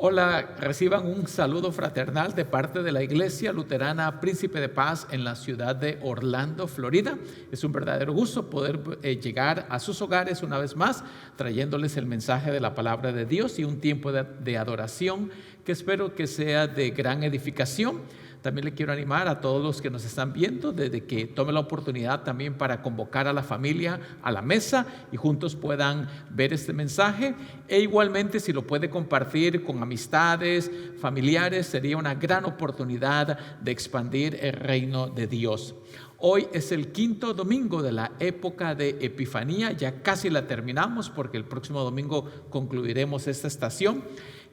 Hola, reciban un saludo fraternal de parte de la Iglesia Luterana Príncipe de Paz en la ciudad de Orlando, Florida. Es un verdadero gusto poder llegar a sus hogares una vez más, trayéndoles el mensaje de la palabra de Dios y un tiempo de adoración que espero que sea de gran edificación. También le quiero animar a todos los que nos están viendo desde que tome la oportunidad también para convocar a la familia a la mesa y juntos puedan ver este mensaje. E igualmente, si lo puede compartir con amistades, familiares, sería una gran oportunidad de expandir el reino de Dios. Hoy es el quinto domingo de la época de Epifanía, ya casi la terminamos porque el próximo domingo concluiremos esta estación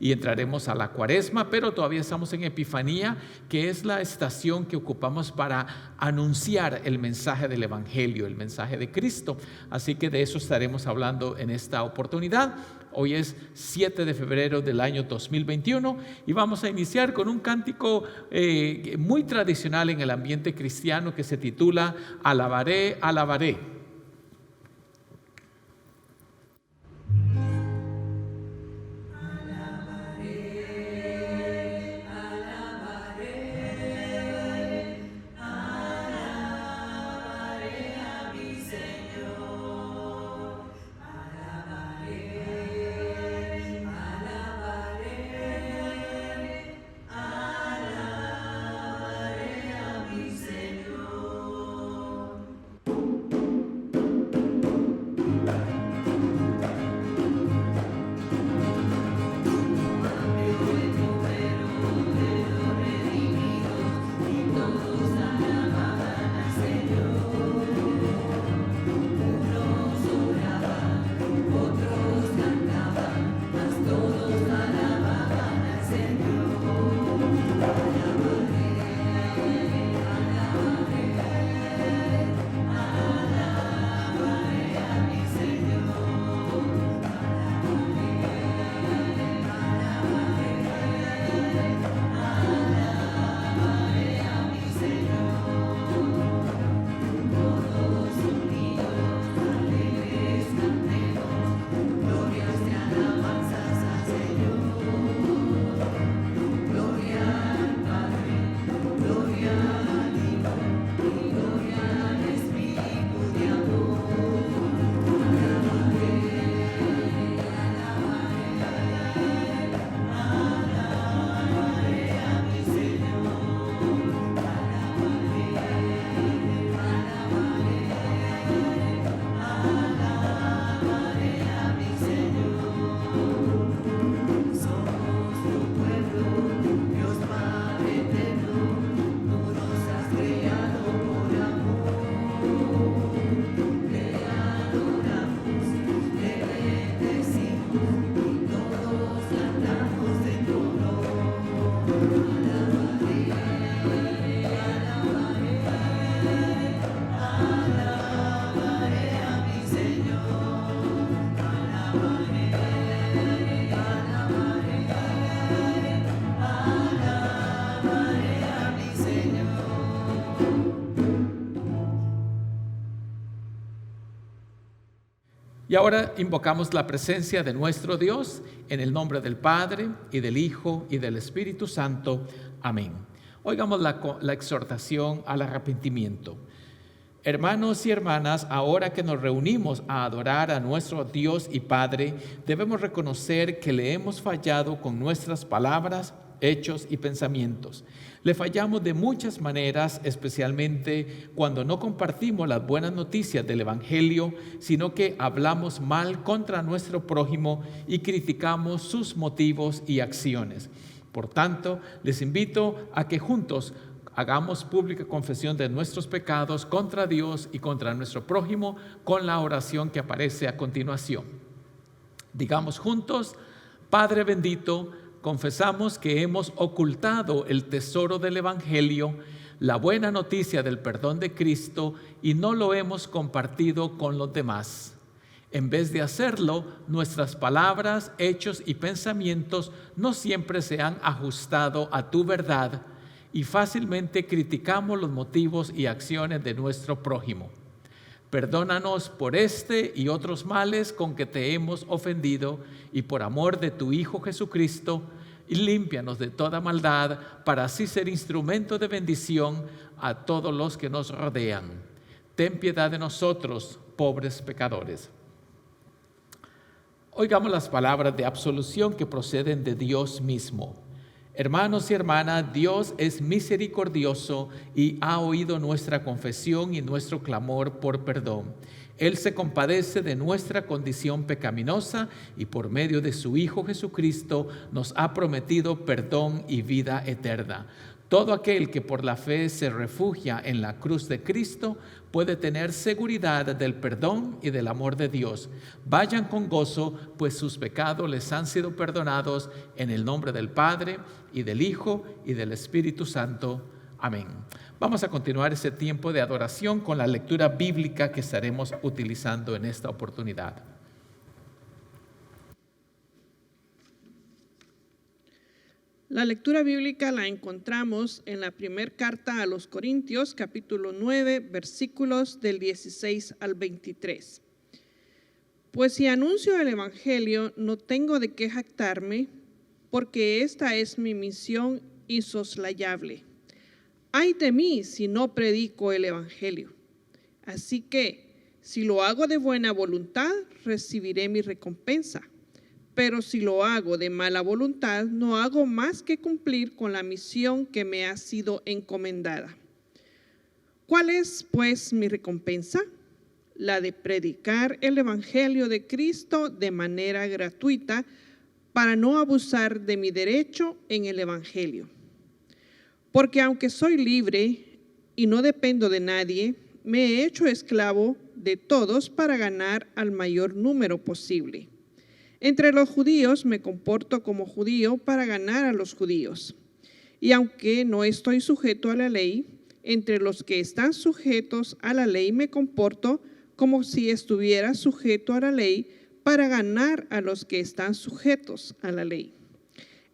y entraremos a la Cuaresma, pero todavía estamos en Epifanía, que es la estación que ocupamos para anunciar el mensaje del Evangelio, el mensaje de Cristo. Así que de eso estaremos hablando en esta oportunidad. Hoy es 7 de febrero del año 2021 y vamos a iniciar con un cántico muy tradicional en el ambiente cristiano que se titula Alabaré, alabaré. Y ahora invocamos la presencia de nuestro Dios en el nombre del Padre y del Hijo y del Espíritu Santo. Amén. Oigamos la exhortación al arrepentimiento. Hermanos y hermanas, ahora que nos reunimos a adorar a nuestro Dios y Padre, debemos reconocer que le hemos fallado con nuestras palabras, hechos y pensamientos. Le fallamos de muchas maneras, especialmente cuando no compartimos las buenas noticias del Evangelio, sino que hablamos mal contra nuestro prójimo y criticamos sus motivos y acciones. Por tanto, les invito a que juntos hagamos pública confesión de nuestros pecados contra Dios y contra nuestro prójimo con la oración que aparece a continuación. Digamos juntos: Padre bendito, confesamos que hemos ocultado el tesoro del Evangelio, la buena noticia del perdón de Cristo, y no lo hemos compartido con los demás. En vez de hacerlo, nuestras palabras, hechos y pensamientos no siempre se han ajustado a tu verdad y fácilmente criticamos los motivos y acciones de nuestro prójimo. Perdónanos por este y otros males con que te hemos ofendido, y por amor de tu Hijo Jesucristo, y límpianos de toda maldad, para así ser instrumento de bendición a todos los que nos rodean. Ten piedad de nosotros, pobres pecadores. Oigamos las palabras de absolución que proceden de Dios mismo. Hermanos y hermanas, Dios es misericordioso y ha oído nuestra confesión y nuestro clamor por perdón. Él se compadece de nuestra condición pecaminosa y por medio de su Hijo Jesucristo nos ha prometido perdón y vida eterna. Todo aquel que por la fe se refugia en la cruz de Cristo puede tener seguridad del perdón y del amor de Dios. Vayan con gozo, pues sus pecados les han sido perdonados, en el nombre del Padre, y del Hijo, y del Espíritu Santo. Amén. Vamos a continuar ese tiempo de adoración con la lectura bíblica que estaremos utilizando en esta oportunidad. La lectura bíblica la encontramos en la primera carta a los Corintios, capítulo 9, versículos del 16 al 23. Pues si anuncio el evangelio, no tengo de qué jactarme, porque esta es mi misión insoslayable. Ay de mí si no predico el evangelio. Así que, si lo hago de buena voluntad, recibiré mi recompensa. Pero si lo hago de mala voluntad, no hago más que cumplir con la misión que me ha sido encomendada. ¿Cuál es, pues, mi recompensa? La de predicar el evangelio de Cristo de manera gratuita, para no abusar de mi derecho en el evangelio. Porque aunque soy libre y no dependo de nadie, me he hecho esclavo de todos para ganar al mayor número posible. Entre los judíos me comporto como judío para ganar a los judíos. Y aunque no estoy sujeto a la ley, entre los que están sujetos a la ley me comporto como si estuviera sujeto a la ley para ganar a los que están sujetos a la ley.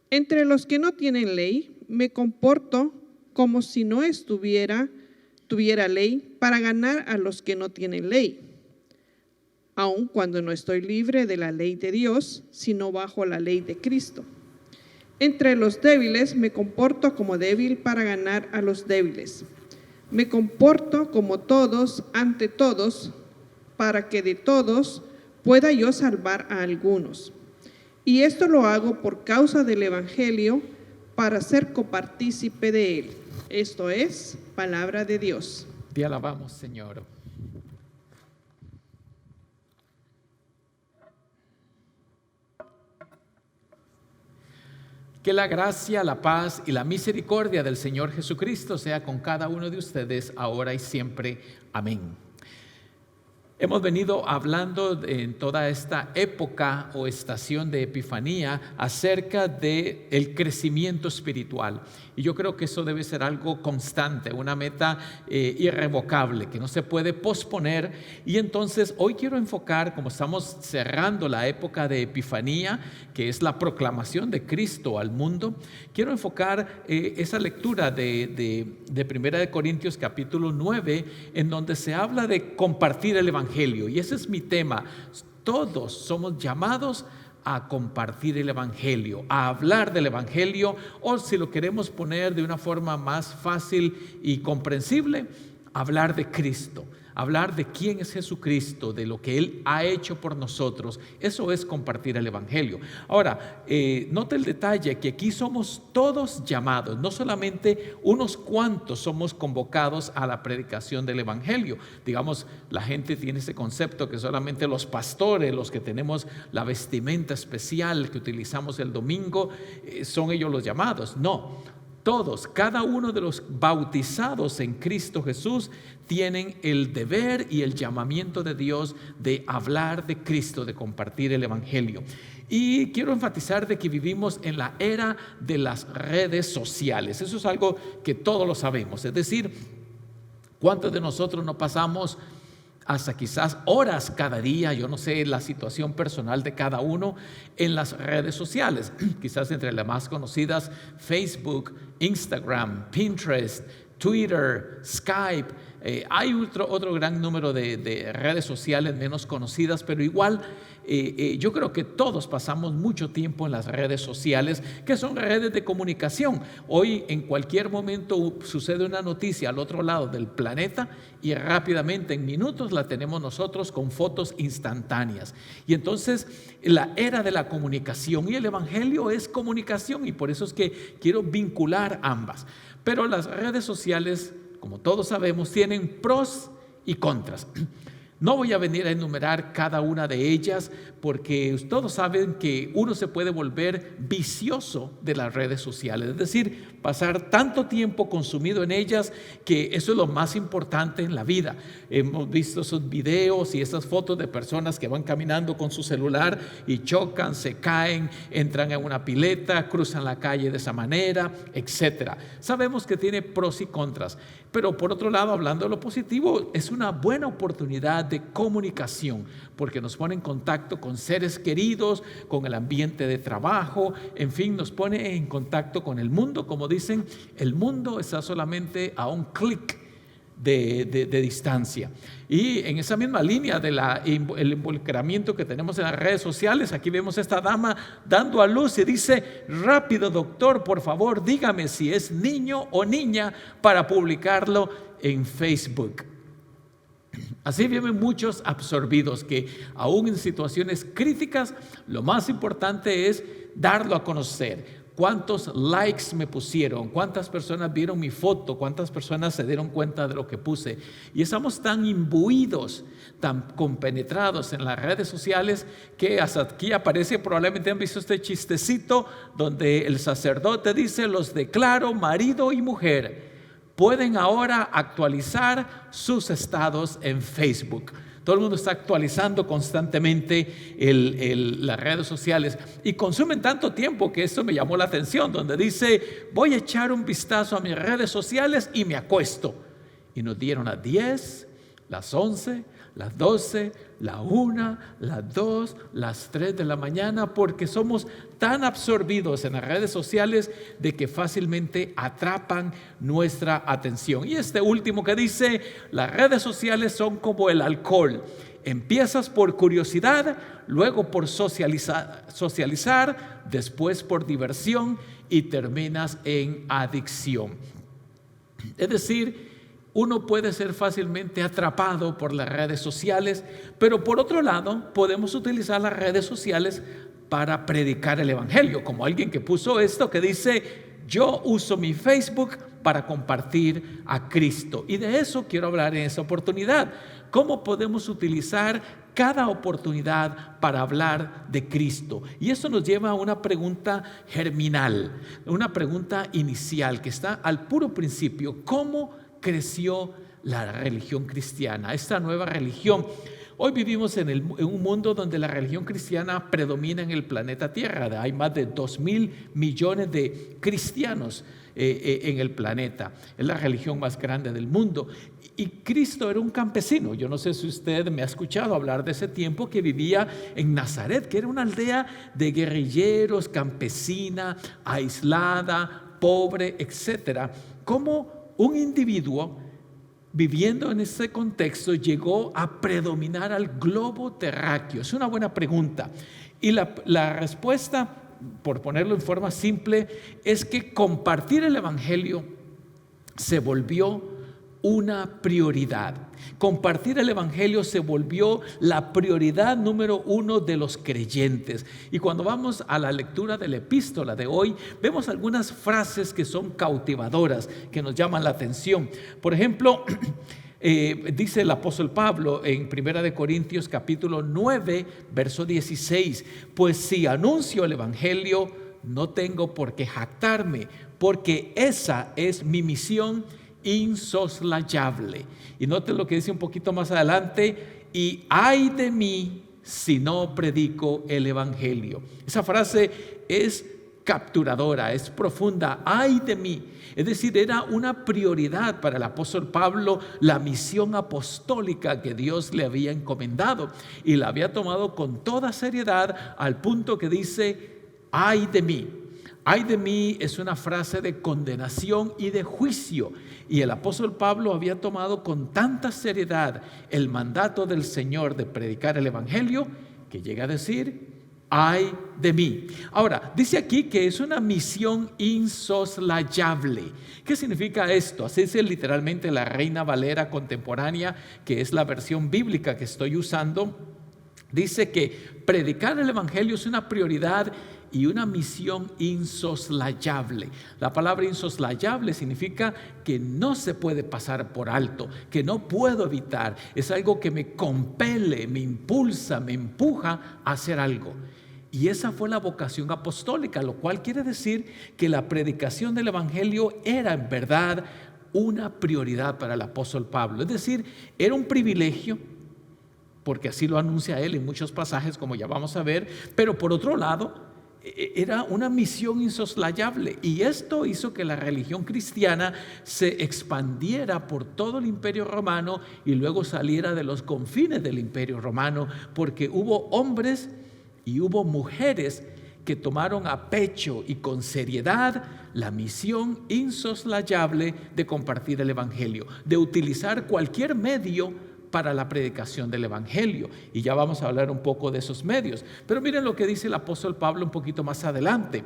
Entre los que no tienen ley me comporto como si no tuviera ley para ganar a los que no tienen ley. Aun cuando no estoy libre de la ley de Dios, sino bajo la ley de Cristo. Entre los débiles me comporto como débil para ganar a los débiles. Me comporto como todos ante todos, para que de todos pueda yo salvar a algunos. Y esto lo hago por causa del evangelio, para ser copartícipe de él. Esto es palabra de Dios. Te alabamos, Señor. Que la gracia, la paz y la misericordia del Señor Jesucristo sea con cada uno de ustedes, ahora y siempre. Amén. Hemos venido hablando en toda esta época o estación de Epifanía acerca del crecimiento espiritual. Y yo creo que eso debe ser algo constante, una meta irrevocable, que no se puede posponer. Y entonces hoy quiero enfocar, como estamos cerrando la época de Epifanía, que es la proclamación de Cristo al mundo, quiero enfocar esa lectura de 1 Corintios capítulo 9, en donde se habla de compartir el evangelio. Y ese es mi tema. Todos somos llamados a compartir el evangelio, a hablar del evangelio, o si lo queremos poner de una forma más fácil y comprensible, hablar de Cristo, hablar de quién es Jesucristo, de lo que Él ha hecho por nosotros. Eso es compartir el evangelio. Ahora, note el detalle que aquí somos todos llamados, no solamente unos cuantos somos convocados a la predicación del evangelio. Digamos, la gente tiene ese concepto que solamente los pastores, los que tenemos la vestimenta especial que utilizamos el domingo, son ellos los llamados. No. Todos, cada uno de los bautizados en Cristo Jesús tienen el deber y el llamamiento de Dios de hablar de Cristo, de compartir el evangelio. Y quiero enfatizar de que vivimos en la era de las redes sociales. Eso es algo que todos lo sabemos. Es decir, ¿cuántos de nosotros no pasamos hasta quizás horas cada día, yo no sé la situación personal de cada uno, en las redes sociales? Quizás entre las más conocidas, Facebook, Instagram, Pinterest, Twitter, Skype. Hay otro gran número de redes sociales menos conocidas, pero igual yo creo que todos pasamos mucho tiempo en las redes sociales, que son redes de comunicación. Hoy en cualquier momento sucede una noticia al otro lado del planeta y rápidamente en minutos la tenemos nosotros con fotos instantáneas. Y entonces la era de la comunicación, y el evangelio es comunicación, y por eso es que quiero vincular ambas. Pero las redes sociales, como todos sabemos, tienen pros y contras. No voy a venir a enumerar cada una de ellas porque todos saben que uno se puede volver vicioso de las redes sociales, es decir, pasar tanto tiempo consumido en ellas que eso es lo más importante en la vida. Hemos visto esos videos y esas fotos de personas que van caminando con su celular y chocan, se caen, entran en una pileta, cruzan la calle de esa manera, etc. Sabemos que tiene pros y contras, pero por otro lado, hablando de lo positivo, es una buena oportunidad de comunicación porque nos pone en contacto con seres queridos, con el ambiente de trabajo, en fin, nos pone en contacto con el mundo. Como dicen, el mundo está solamente a un clic de distancia. Y en esa misma línea del involucramiento que tenemos en las redes sociales, aquí vemos a esta dama dando a luz y dice: rápido doctor, por favor dígame si es niño o niña para publicarlo en Facebook. Así viven muchos absorbidos que aún en situaciones críticas lo más importante es darlo a conocer. ¿Cuántos likes me pusieron? ¿Cuántas personas vieron mi foto? ¿Cuántas personas se dieron cuenta de lo que puse? Y estamos tan imbuidos, tan compenetrados en las redes sociales que hasta aquí aparece, probablemente han visto este chistecito donde el sacerdote dice: los declaro marido y mujer. Pueden ahora actualizar sus estados en Facebook. Todo el mundo está actualizando constantemente las redes sociales y consumen tanto tiempo que esto me llamó la atención, donde dice: voy a echar un vistazo a mis redes sociales y me acuesto. Y nos dieron las 10, las 11, las 12, la 1, las 2, las 3 de la mañana, porque somos tan absorbidos en las redes sociales de que fácilmente atrapan nuestra atención. Y este último que dice: las redes sociales son como el alcohol. Empiezas por curiosidad, luego por socializar, después por diversión y terminas en adicción. Es decir, uno puede ser fácilmente atrapado por las redes sociales, pero por otro lado podemos utilizar las redes sociales para predicar el evangelio, como alguien que puso esto que dice: yo uso mi Facebook para compartir a Cristo. Y de eso quiero hablar en esta oportunidad. ¿Cómo podemos utilizar cada oportunidad para hablar de Cristo? Y eso nos lleva a una pregunta germinal, una pregunta inicial que está al puro principio: ¿cómo creció la religión cristiana, esta nueva religión? Hoy vivimos en un mundo donde la religión cristiana predomina en el planeta Tierra. Hay más de 2.000 millones de cristianos en el planeta. Es la religión más grande del mundo. Y Cristo era un campesino. Yo no sé si usted me ha escuchado hablar de ese tiempo, que vivía en Nazaret, que era una aldea de guerrilleros, campesina, aislada, pobre, etc. ¿Cómo un individuo viviendo en ese contexto llegó a predominar al globo terráqueo? Es una buena pregunta. Y la respuesta, por ponerlo en forma simple, es que compartir el evangelio se volvió una prioridad. Compartir el evangelio se volvió la prioridad número 1 de los creyentes. Y cuando vamos a la lectura de la epístola de hoy, vemos algunas frases que son cautivadoras, que nos llaman la atención. Por ejemplo, dice el apóstol Pablo en 1 Corintios capítulo 9, verso 16: pues si anuncio el evangelio, no tengo por qué jactarme, porque esa es mi misión insoslayable. Y noten lo que dice un poquito más adelante: y ay de mí si no predico el evangelio. Esa frase es capturadora, es profunda. Ay de mí. Es decir, era una prioridad para el apóstol Pablo la misión apostólica que Dios le había encomendado, y la había tomado con toda seriedad, al punto que dice: ay de mí. Ay de mí es una frase de condenación y de juicio. Y el apóstol Pablo había tomado con tanta seriedad el mandato del Señor de predicar el evangelio que llega a decir: ay de mí. Ahora, dice aquí que es una misión insoslayable. ¿Qué significa esto? Así dice literalmente la Reina Valera contemporánea, que es la versión bíblica que estoy usando. Dice que predicar el evangelio es una prioridad y una misión insoslayable. La palabra insoslayable significa que no se puede pasar por alto, que no puedo evitar. Es algo que me compele, me impulsa, me empuja a hacer algo. Y esa fue la vocación apostólica, lo cual quiere decir que la predicación del evangelio era en verdad una prioridad para el apóstol Pablo. Es decir, era un privilegio, porque así lo anuncia él en muchos pasajes, como ya vamos a ver, pero por otro lado, era una misión insoslayable, y esto hizo que la religión cristiana se expandiera por todo el imperio romano y luego saliera de los confines del imperio romano, porque hubo hombres y hubo mujeres que tomaron a pecho y con seriedad la misión insoslayable de compartir el evangelio, de utilizar cualquier medio para la predicación del evangelio. Y ya vamos a hablar un poco de esos medios. Pero miren lo que dice el apóstol Pablo un poquito más adelante.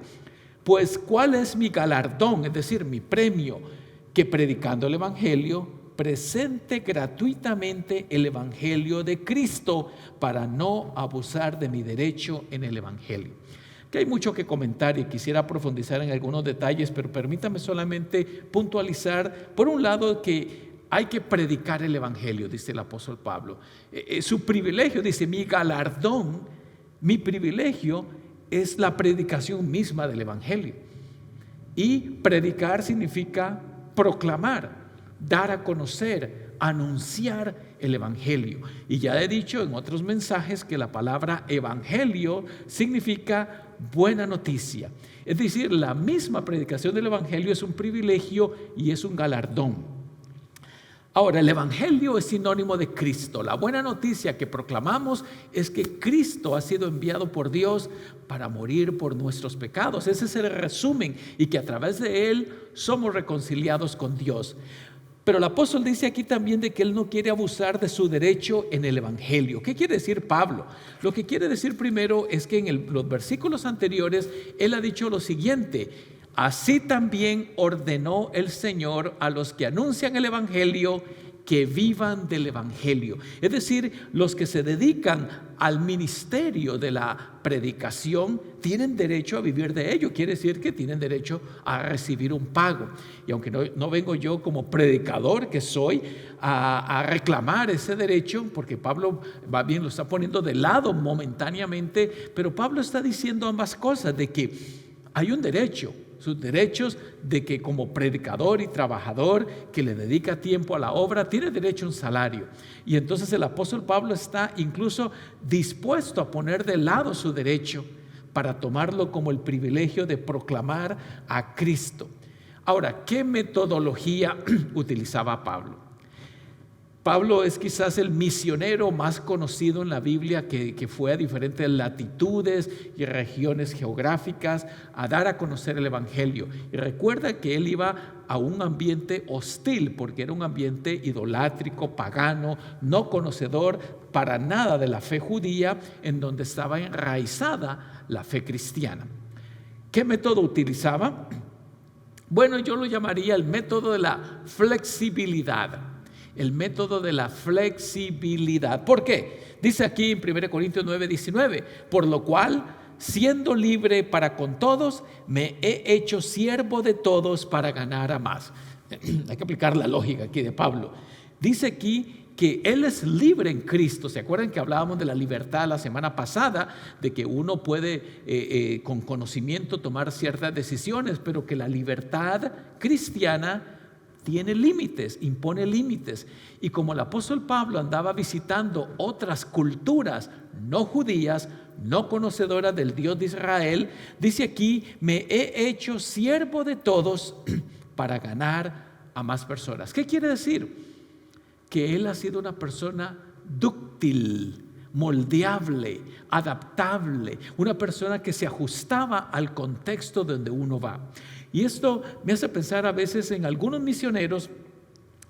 Pues, ¿cuál es mi galardón? Es decir, mi premio, que predicando el evangelio presente gratuitamente el evangelio de Cristo para no abusar de mi derecho en el evangelio. Que hay mucho que comentar y quisiera profundizar en algunos detalles, pero permítame solamente puntualizar, por un lado, que hay que predicar el evangelio, dice el apóstol Pablo. Su privilegio, dice, mi galardón, mi privilegio es la predicación misma del evangelio. Y predicar significa proclamar, dar a conocer, anunciar el evangelio. Y ya he dicho en otros mensajes que la palabra evangelio significa buena noticia. Es decir, la misma predicación del evangelio es un privilegio y es un galardón. Ahora, el evangelio es sinónimo de Cristo. La buena noticia que proclamamos es que Cristo ha sido enviado por Dios para morir por nuestros pecados. Ese es el resumen, y que a través de él somos reconciliados con Dios. Pero el apóstol dice aquí también de que él no quiere abusar de su derecho en el evangelio. ¿Qué quiere decir Pablo? Lo que quiere decir primero es que en los versículos anteriores él ha dicho lo siguiente: así también ordenó el Señor a los que anuncian el evangelio que vivan del evangelio. Es decir, los que se dedican al ministerio de la predicación tienen derecho a vivir de ello. Quiere decir que tienen derecho a recibir un pago. Y aunque no vengo yo como predicador que soy a reclamar ese derecho, porque Pablo va bien, lo está poniendo de lado momentáneamente, pero Pablo está diciendo ambas cosas, de que hay un derecho, sus derechos de que como predicador y trabajador que le dedica tiempo a la obra, tiene derecho a un salario. Y entonces el apóstol Pablo está incluso dispuesto a poner de lado su derecho para tomarlo como el privilegio de proclamar a Cristo. Ahora, ¿qué metodología utilizaba Pablo? Pablo es quizás el misionero más conocido en la Biblia que fue a diferentes latitudes y regiones geográficas a dar a conocer el evangelio. Y recuerda que él iba a un ambiente hostil, porque era un ambiente idolátrico, pagano, no conocedor para nada de la fe judía, en donde estaba enraizada la fe cristiana. ¿Qué método utilizaba? Bueno, yo lo llamaría el método de la flexibilidad. El método de la flexibilidad. ¿Por qué? Dice aquí en 1 Corintios 9:19, por lo cual, siendo libre para con todos, me he hecho siervo de todos para ganar a más. Hay que aplicar la lógica aquí de Pablo. Dice aquí que él es libre en Cristo. ¿Se acuerdan que hablábamos de la libertad la semana pasada? De que uno puede con conocimiento tomar ciertas decisiones, pero que la libertad cristiana tiene límites, impone límites. Y como el apóstol Pablo andaba visitando otras culturas no judías, no conocedoras del Dios de Israel, dice aquí, me he hecho siervo de todos para ganar a más personas. ¿Qué quiere decir? Que él ha sido una persona dúctil, moldeable, adaptable, una persona que se ajustaba al contexto donde uno va. Y esto me hace pensar a veces en algunos misioneros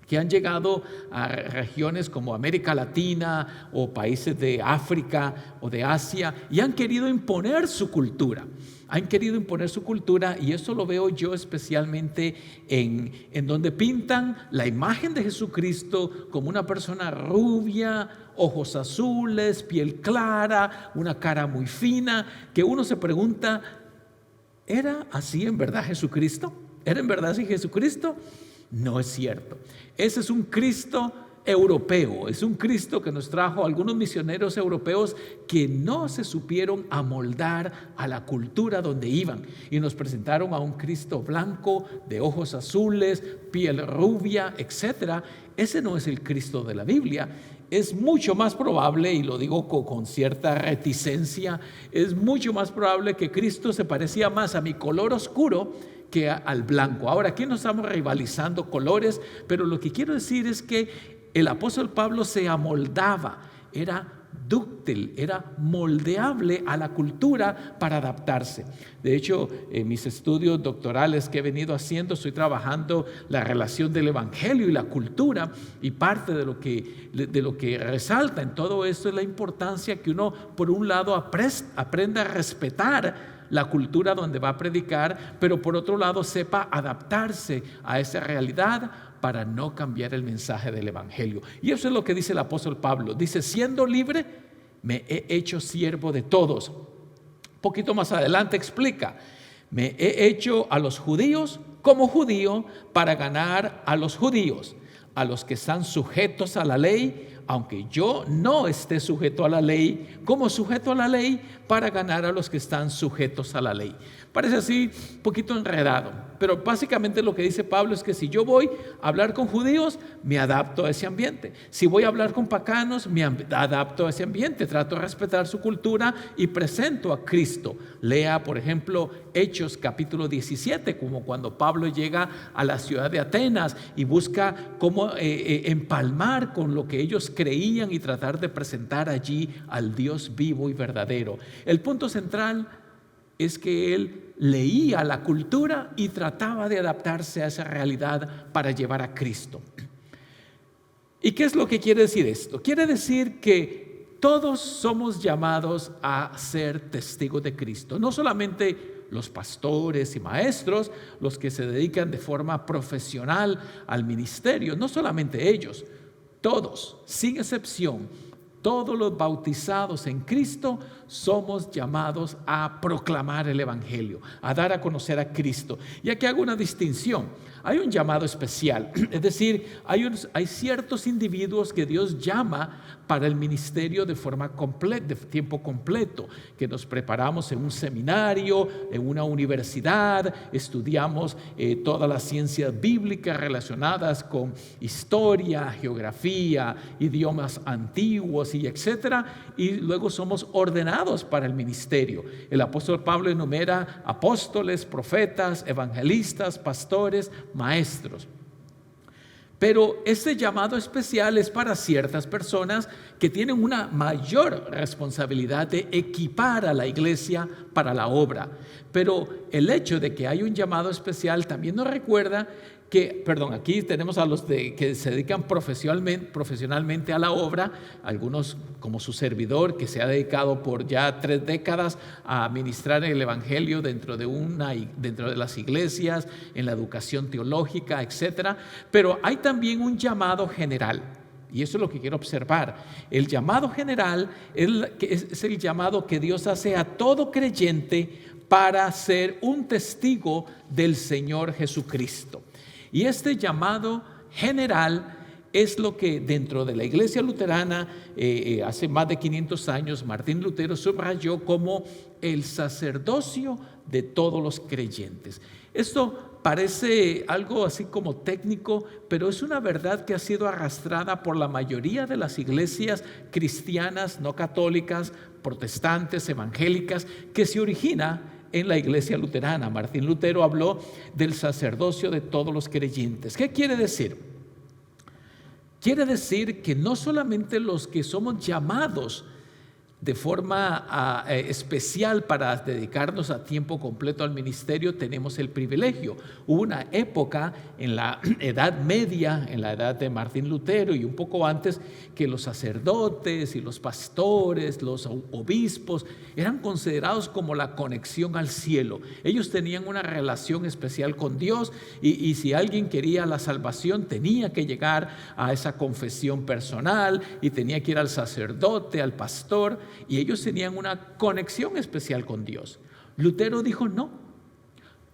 que han llegado a regiones como América Latina o países de África o de Asia y han querido imponer su cultura. Y eso lo veo yo especialmente en donde pintan la imagen de Jesucristo como una persona rubia, ojos azules, piel clara, una cara muy fina, que uno se pregunta, ¿era así en verdad Jesucristo? ¿Era en verdad así Jesucristo? No es cierto. Ese es un Cristo europeo, es un Cristo que nos trajo algunos misioneros europeos que no se supieron amoldar a la cultura donde iban y nos presentaron a un Cristo blanco, de ojos azules, piel rubia, etc. Ese no es el Cristo de la Biblia. Es mucho más probable, y lo digo con cierta reticencia, es mucho más probable que Cristo se parecía más a mi color oscuro que al blanco. Ahora, aquí no estamos rivalizando colores, pero lo que quiero decir es que el apóstol Pablo se amoldaba, era dúctil, era moldeable a la cultura para adaptarse. De hecho, en mis estudios doctorales que he venido haciendo, estoy trabajando la relación del evangelio y la cultura, y parte de lo que resalta en todo esto es la importancia que uno, por un lado, aprenda a respetar la cultura donde va a predicar, pero por otro lado sepa adaptarse a esa realidad para no cambiar el mensaje del evangelio. Y eso es lo que dice el apóstol Pablo. Dice, siendo libre, me he hecho siervo de todos. Un poquito más adelante explica, me he hecho a los judíos como judío para ganar a los judíos, a los que están sujetos a la ley, aunque yo no esté sujeto a la ley, como sujeto a la ley para ganar a los que están sujetos a la ley. Parece así un poquito enredado, pero básicamente lo que dice Pablo es que si yo voy a hablar con judíos, me adapto a ese ambiente. Si voy a hablar con paganos, me adapto a ese ambiente, trato de respetar su cultura y presento a Cristo. Lea, por ejemplo, Hechos capítulo 17, como cuando Pablo llega a la ciudad de Atenas y busca cómo empalmar con lo que ellos creían y tratar de presentar allí al Dios vivo y verdadero. El punto central es que él leía la cultura y trataba de adaptarse a esa realidad para llevar a Cristo. ¿Y qué es lo que quiere decir esto? Quiere decir que todos somos llamados a ser testigos de Cristo, no solamente los pastores y maestros, los que se dedican de forma profesional al ministerio, no solamente ellos, todos, sin excepción. Todos los bautizados en Cristo somos llamados a proclamar el evangelio, a dar a conocer a Cristo. Y aquí hago una distinción. Hay un llamado especial, es decir, hay ciertos individuos que Dios llama para el ministerio de forma completa, de tiempo completo, que nos preparamos en un seminario, en una universidad, estudiamos todas las ciencias bíblicas relacionadas con historia, geografía, idiomas antiguos y etcétera, y luego somos ordenados para el ministerio. El apóstol Pablo enumera apóstoles, profetas, evangelistas, pastores, maestros. Pero este llamado especial es para ciertas personas que tienen una mayor responsabilidad de equipar a la iglesia para la obra. Pero el hecho de que hay un llamado especial también nos recuerda que, aquí tenemos a los que se dedican profesionalmente a la obra, algunos como su servidor, que se ha dedicado por ya 3 décadas a ministrar el evangelio dentro de las iglesias, en la educación teológica, etcétera. Pero hay también un llamado general. Y eso es lo que quiero observar. El llamado general es el llamado que Dios hace a todo creyente para ser un testigo del Señor Jesucristo. Y este llamado general es lo que dentro de la iglesia luterana, hace más de 500 años, Martín Lutero subrayó como el sacerdocio de todos los creyentes. Esto parece algo así como técnico, pero es una verdad que ha sido arrastrada por la mayoría de las iglesias cristianas, no católicas, protestantes, evangélicas, que se origina en la iglesia luterana. Martín Lutero habló del sacerdocio de todos los creyentes. ¿Qué quiere decir? Quiere decir que no solamente los que somos llamados de forma especial para dedicarnos a tiempo completo al ministerio, tenemos el privilegio. Hubo una época en la Edad Media, en la edad de Martín Lutero y un poco antes, que los sacerdotes y los pastores, los obispos, eran considerados como la conexión al cielo. Ellos tenían una relación especial con Dios y si alguien quería la salvación tenía que llegar a esa confesión personal y tenía que ir al sacerdote, al pastor, y ellos tenían una conexión especial con Dios. Lutero dijo no.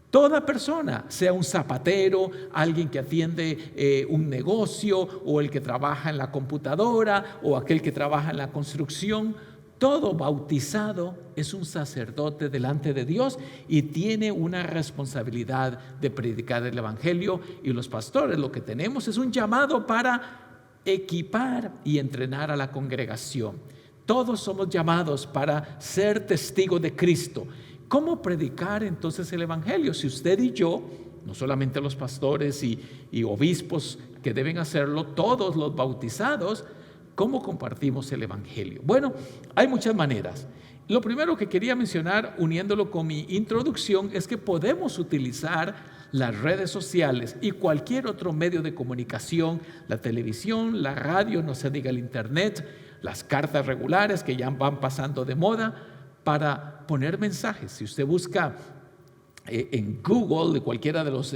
Toda persona, sea un zapatero, alguien que atiende un negocio, o el que trabaja en la computadora, o aquel que trabaja en la construcción, todo bautizado es un sacerdote delante de Dios y tiene una responsabilidad de predicar el evangelio. Y los pastores lo que tenemos es un llamado para equipar y entrenar a la congregación. Todos somos llamados para ser testigos de Cristo. ¿Cómo predicar entonces el evangelio? Si usted y yo, no solamente los pastores y obispos que deben hacerlo, todos los bautizados, ¿cómo compartimos el evangelio? Bueno, hay muchas maneras. Lo primero que quería mencionar, uniéndolo con mi introducción, es que podemos utilizar las redes sociales y cualquier otro medio de comunicación, la televisión, la radio, no se diga el internet, las cartas regulares que ya van pasando de moda, para poner mensajes. Si usted busca en Google, de cualquiera de los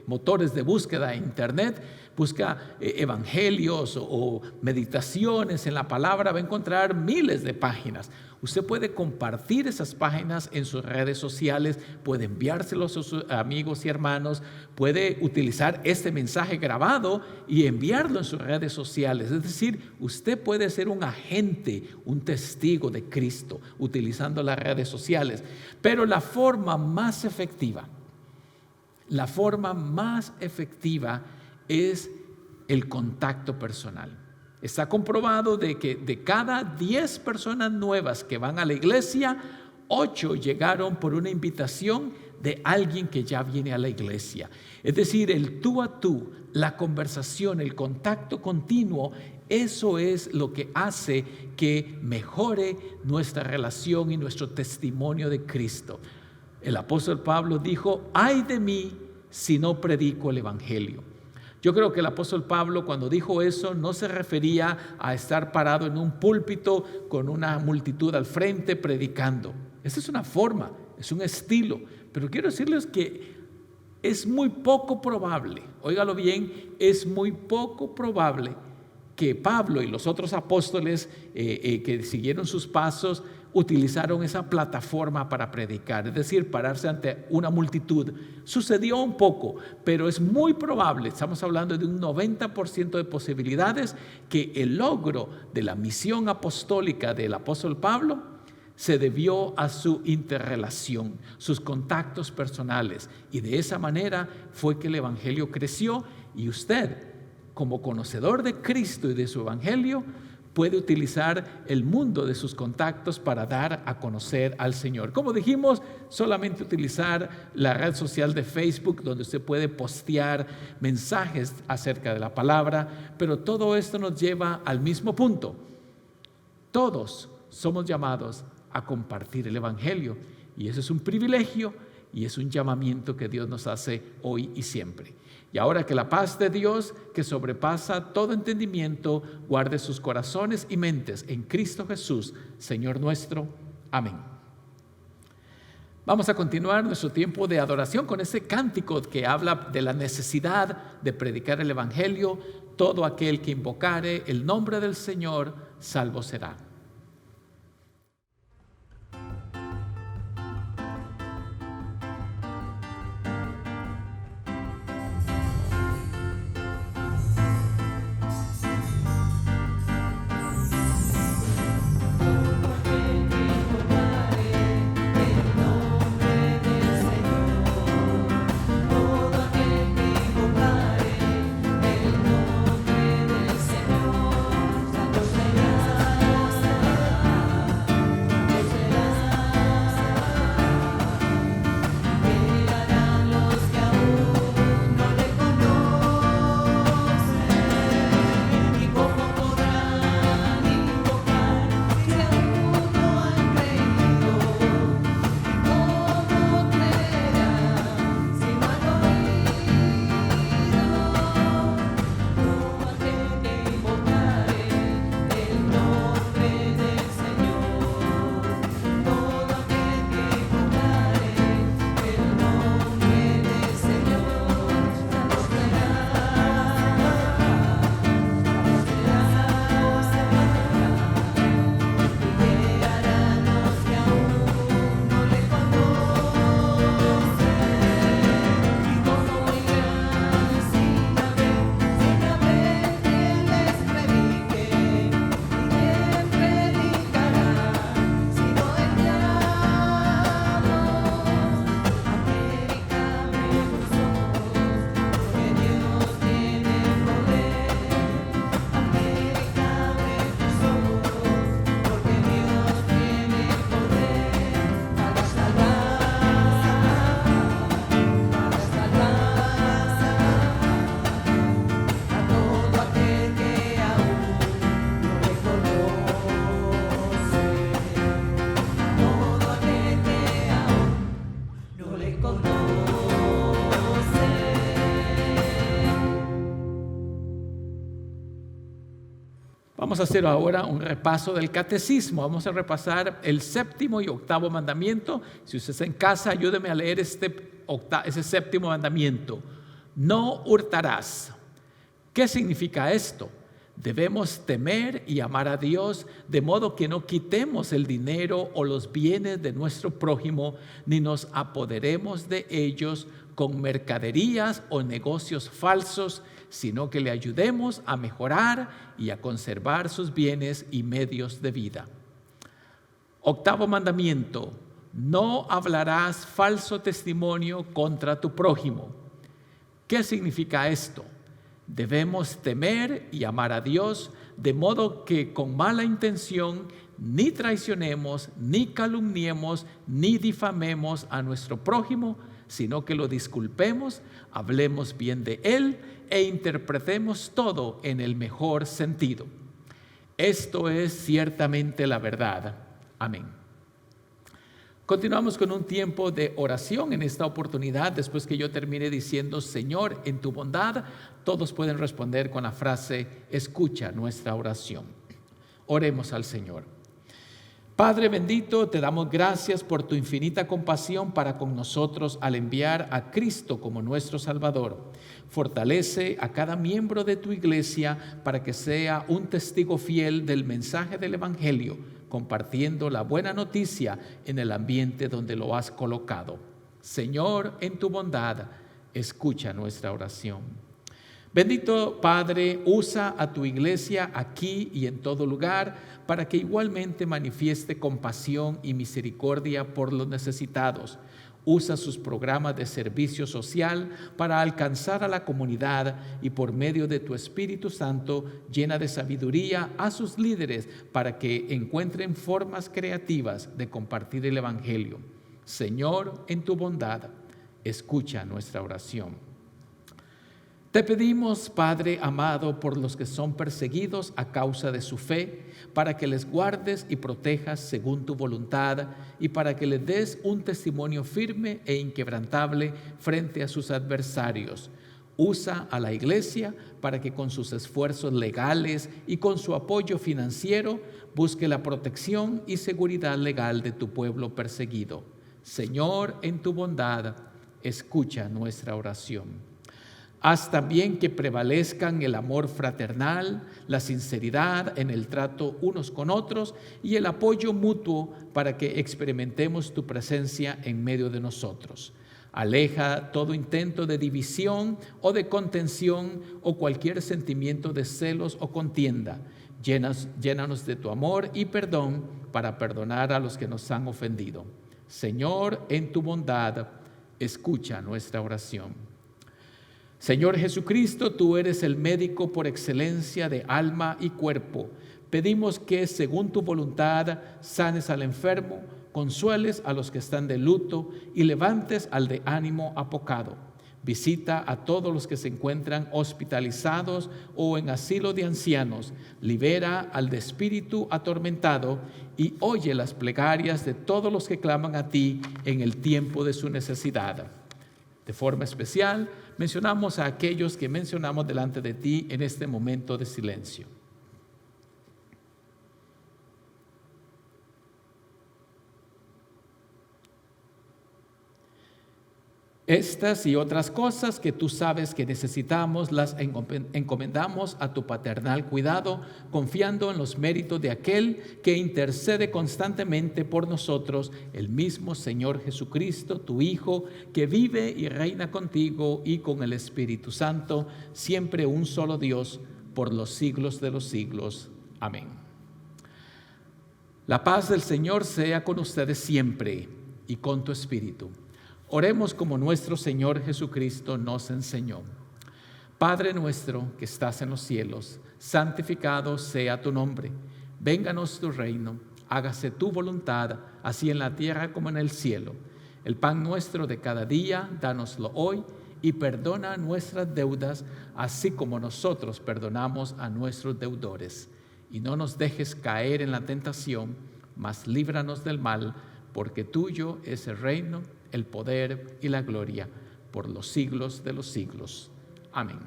motores de búsqueda en internet, busca evangelios o meditaciones en la palabra, va a encontrar miles de páginas. Usted puede compartir esas páginas en sus redes sociales, puede enviárselos a sus amigos y hermanos, puede utilizar este mensaje grabado y enviarlo en sus redes sociales. Es decir, usted puede ser un agente, un testigo de Cristo utilizando las redes sociales. Pero la forma más efectiva es el contacto personal. Está comprobado de que de cada 10 personas nuevas que van a la iglesia, 8 llegaron por una invitación de alguien que ya viene a la iglesia. Es decir, el tú a tú, la conversación, el contacto continuo, eso es lo que hace que mejore nuestra relación y nuestro testimonio de Cristo. El apóstol Pablo dijo: ay de mí si no predico el evangelio. Yo creo que el apóstol Pablo, cuando dijo eso, no se refería a estar parado en un púlpito con una multitud al frente predicando. Esa es una forma, es un estilo, pero quiero decirles que es muy poco probable, óigalo bien, es muy poco probable que Pablo y los otros apóstoles que siguieron sus pasos utilizaron esa plataforma para predicar, es decir, pararse ante una multitud. Sucedió un poco, pero es muy probable, estamos hablando de un 90% de posibilidades, que el logro de la misión apostólica del apóstol Pablo se debió a su interrelación, sus contactos personales, y de esa manera fue que el evangelio creció. Y usted, como conocedor de Cristo y de su evangelio, puede utilizar el mundo de sus contactos para dar a conocer al Señor. Como dijimos, solamente utilizar la red social de Facebook, donde usted puede postear mensajes acerca de la palabra, pero todo esto nos lleva al mismo punto. Todos somos llamados a compartir el evangelio, y eso es un privilegio y es un llamamiento que Dios nos hace hoy y siempre. Y ahora que la paz de Dios, que sobrepasa todo entendimiento, guarde sus corazones y mentes en Cristo Jesús, Señor nuestro. Amén. Vamos a continuar nuestro tiempo de adoración con ese cántico que habla de la necesidad de predicar el evangelio. Todo aquel que invocare el nombre del Señor, salvo será. Santo será. Vamos a hacer ahora un repaso del catecismo. Vamos a repasar el 7º y 8º mandamiento. Si usted está en casa, ayúdeme a leer ese 7º mandamiento. No hurtarás. ¿Qué significa esto? Debemos temer y amar a Dios de modo que no quitemos el dinero o los bienes de nuestro prójimo, ni nos apoderemos de ellos con mercaderías o negocios falsos, sino que le ayudemos a mejorar y a conservar sus bienes y medios de vida. 8º mandamiento: no hablarás falso testimonio contra tu prójimo. ¿Qué significa esto? Debemos temer y amar a Dios de modo que con mala intención ni traicionemos, ni calumniemos, ni difamemos a nuestro prójimo, sino que lo disculpemos, hablemos bien de él e interpretemos todo en el mejor sentido. Esto es ciertamente la verdad. Amén. Continuamos con un tiempo de oración en esta oportunidad. Después que yo termine diciendo, Señor, en tu bondad, todos pueden responder con la frase, escucha nuestra oración. Oremos al Señor. Padre bendito, te damos gracias por tu infinita compasión para con nosotros al enviar a Cristo como nuestro Salvador. Fortalece a cada miembro de tu iglesia para que sea un testigo fiel del mensaje del Evangelio, compartiendo la buena noticia en el ambiente donde lo has colocado. Señor, en tu bondad, escucha nuestra oración. Bendito Padre, usa a tu iglesia aquí y en todo lugar para que igualmente manifieste compasión y misericordia por los necesitados. Usa sus programas de servicio social para alcanzar a la comunidad y por medio de tu Espíritu Santo llena de sabiduría a sus líderes para que encuentren formas creativas de compartir el Evangelio. Señor, en tu bondad, escucha nuestra oración. Te pedimos, Padre amado, por los que son perseguidos a causa de su fe, para que les guardes y protejas según tu voluntad y para que les des un testimonio firme e inquebrantable frente a sus adversarios. Usa a la iglesia para que con sus esfuerzos legales y con su apoyo financiero busque la protección y seguridad legal de tu pueblo perseguido. Señor, en tu bondad, escucha nuestra oración. Haz también que prevalezcan el amor fraternal, la sinceridad en el trato unos con otros y el apoyo mutuo para que experimentemos tu presencia en medio de nosotros. Aleja todo intento de división o de contención o cualquier sentimiento de celos o contienda. Llénanos de tu amor y perdón para perdonar a los que nos han ofendido. Señor, en tu bondad, escucha nuestra oración. Señor Jesucristo, tú eres el médico por excelencia de alma y cuerpo. Pedimos que, según tu voluntad, sanes al enfermo, consueles a los que están de luto y levantes al de ánimo apocado. Visita a todos los que se encuentran hospitalizados o en asilo de ancianos. Libera al de espíritu atormentado y oye las plegarias de todos los que claman a ti en el tiempo de su necesidad. De forma especial, mencionamos a aquellos que mencionamos delante de ti en este momento de silencio. Estas y otras cosas que tú sabes que necesitamos las encomendamos a tu paternal cuidado, confiando en los méritos de aquel que intercede constantemente por nosotros, el mismo Señor Jesucristo, tu Hijo, que vive y reina contigo y con el Espíritu Santo, siempre un solo Dios, por los siglos de los siglos. Amén. La paz del Señor sea con ustedes siempre y con tu espíritu. Oremos como nuestro Señor Jesucristo nos enseñó. Padre nuestro que estás en los cielos, santificado sea tu nombre. Vénganos tu reino, hágase tu voluntad, así en la tierra como en el cielo. El pan nuestro de cada día, dánoslo hoy, y perdona nuestras deudas, así como nosotros perdonamos a nuestros deudores. Y no nos dejes caer en la tentación, mas líbranos del mal, porque tuyo es el reino, el poder y la gloria por los siglos de los siglos. Amén.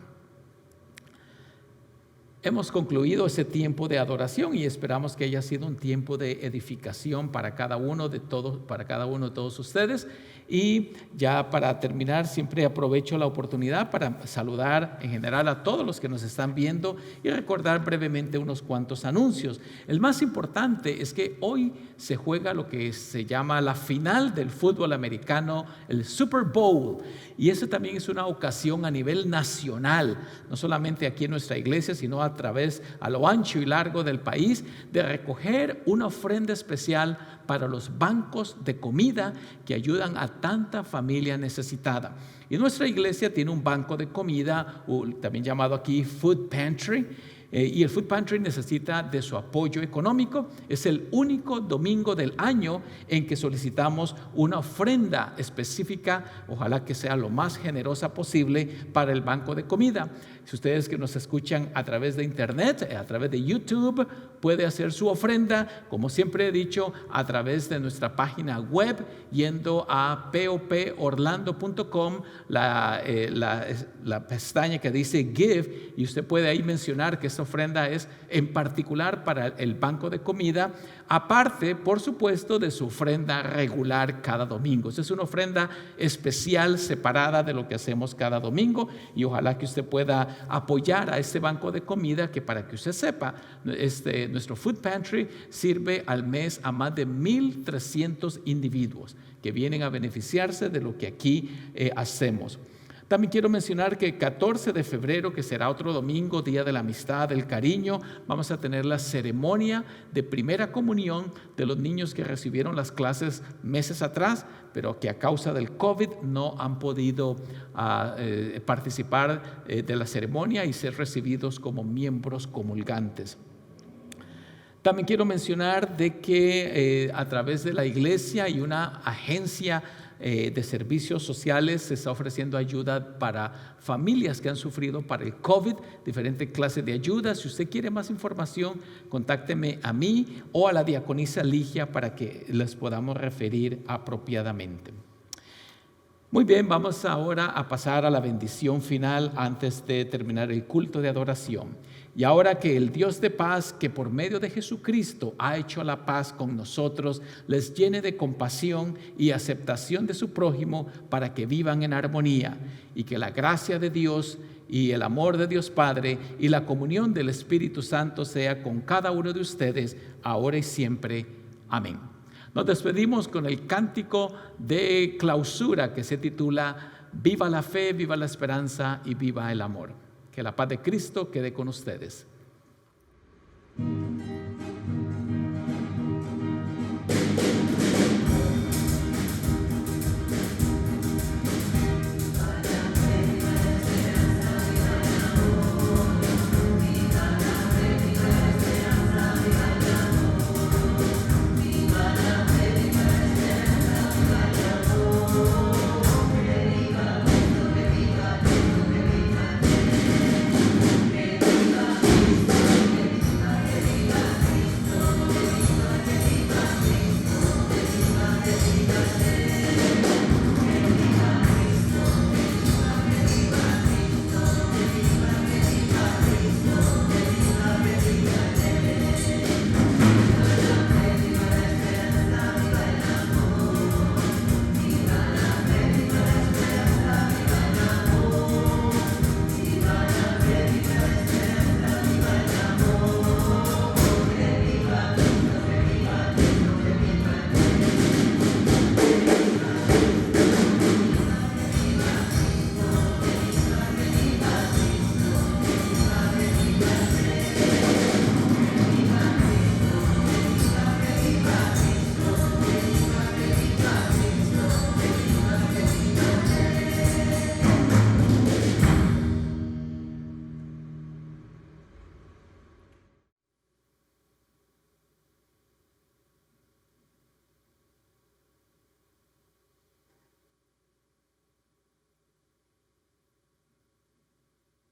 Hemos concluido ese tiempo de adoración y esperamos que haya sido un tiempo de edificación para cada uno de todos ustedes. Y ya para terminar, siempre aprovecho la oportunidad para saludar en general a todos los que nos están viendo y recordar brevemente unos cuantos anuncios. El más importante es que hoy se juega lo que se llama la final del fútbol americano, el Super Bowl. Y eso también es una ocasión a nivel nacional, no solamente aquí en nuestra iglesia, sino a través, a lo ancho y largo del país, de recoger una ofrenda especial para los bancos de comida que ayudan a tanta familia necesitada. Y nuestra iglesia tiene un banco de comida, también llamado aquí Food Pantry, y el Food Pantry necesita de su apoyo económico. Es el único domingo del año en que solicitamos una ofrenda específica, ojalá que sea lo más generosa posible para el banco de comida. Si ustedes que nos escuchan a través de internet, a través de YouTube, puede hacer su ofrenda, como siempre he dicho, a través de nuestra página web, yendo a poporlando.com, la pestaña que dice Give, y usted puede ahí mencionar que esta ofrenda es en particular para el banco de comida, aparte, por supuesto, de su ofrenda regular cada domingo. Esa es una ofrenda especial, separada de lo que hacemos cada domingo, y ojalá que usted pueda apoyar a este banco de comida, que para que usted sepa, nuestro Food Pantry sirve al mes a más de 1,300 individuos que vienen a beneficiarse de lo que aquí hacemos. También quiero mencionar que el 14 de febrero, que será otro domingo, Día de la Amistad, del Cariño, vamos a tener la ceremonia de primera comunión de los niños que recibieron las clases meses atrás, pero que a causa del COVID no han podido participar de la ceremonia y ser recibidos como miembros comulgantes. También quiero mencionar de que a través de la iglesia y una agencia de servicios sociales se está ofreciendo ayuda para familias que han sufrido para el COVID, diferentes clases de ayuda. Si usted quiere más información, contácteme a mí o a la diaconisa Ligia para que les podamos referir apropiadamente. Muy bien, vamos ahora a pasar a la bendición final antes de terminar el culto de adoración. Y ahora que el Dios de paz, que por medio de Jesucristo ha hecho la paz con nosotros, les llene de compasión y aceptación de su prójimo para que vivan en armonía, y que la gracia de Dios y el amor de Dios Padre y la comunión del Espíritu Santo sea con cada uno de ustedes, ahora y siempre. Amén. Nos despedimos con el cántico de clausura que se titula Viva la fe, viva la esperanza y viva el amor. Que la paz de Cristo quede con ustedes.